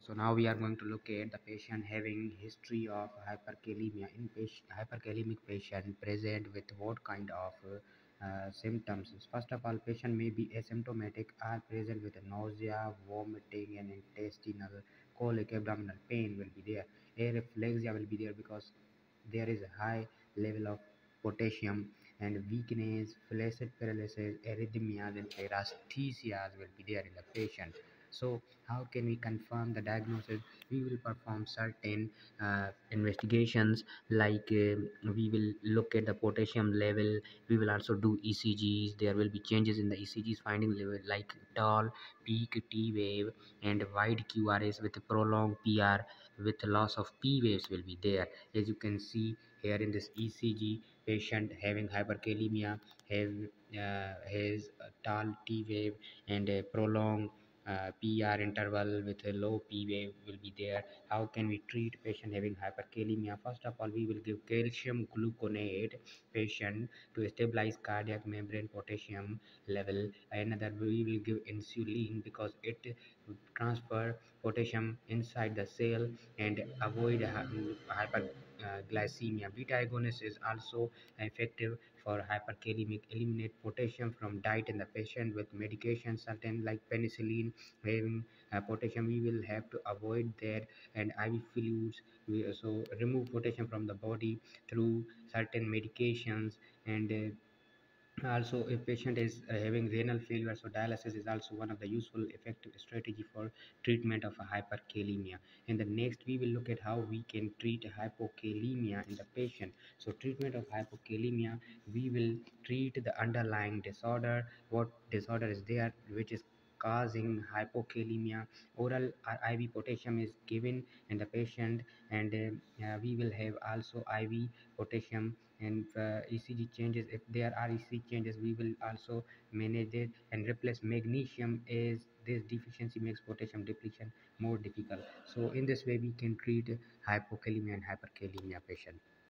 So now we are going to look at the patient having history of hyperkalemia. In hyperkalemic patient present with what kind of symptoms? First of all, patient may be asymptomatic or present with nausea, vomiting, and intestinal colic, abdominal pain will be there. Areflexia will be there because there is a high level of potassium, and weakness, flaccid paralysis, arrhythmias, and paresthesias will be there in the patient. So how can we confirm the diagnosis? We will perform certain investigations, like we will look at the potassium level. We will also do ECGs. There will be changes in the ECGs finding level, like tall peak T wave and wide QRS with prolonged PR with loss of P waves will be there. As you can see here in this ECG, patient having hyperkalemia has a tall T wave and a prolonged PR interval with a low P wave will be there. How can we treat patient having hyperkalemia? First of all, we will give calcium gluconate patient to stabilize cardiac membrane potassium level. Another, we will give insulin because it transfer potassium inside the cell and avoid hyperglycemia. Beta agonist is also effective for hyperkalemic. Eliminate potassium from diet in the patient with medication, certain like penicillin having potassium. We will have to avoid that, and IV fluids. We also remove potassium from the body through certain medications. And also, if patient is having renal failure, so dialysis is also one of the useful effective strategy for treatment of a hyperkalemia. And the next, we will look at how we can treat hypokalemia in the patient. So treatment of hypokalemia, we will treat the underlying disorder, what disorder is there which is causing hypokalemia. Oral or IV potassium is given in the patient, and we will have also IV potassium. And ECG changes, if there are ECG changes, we will also manage it and replace magnesium, as this deficiency makes potassium depletion more difficult. So in this way we can treat hypokalemia and hyperkalemia patient.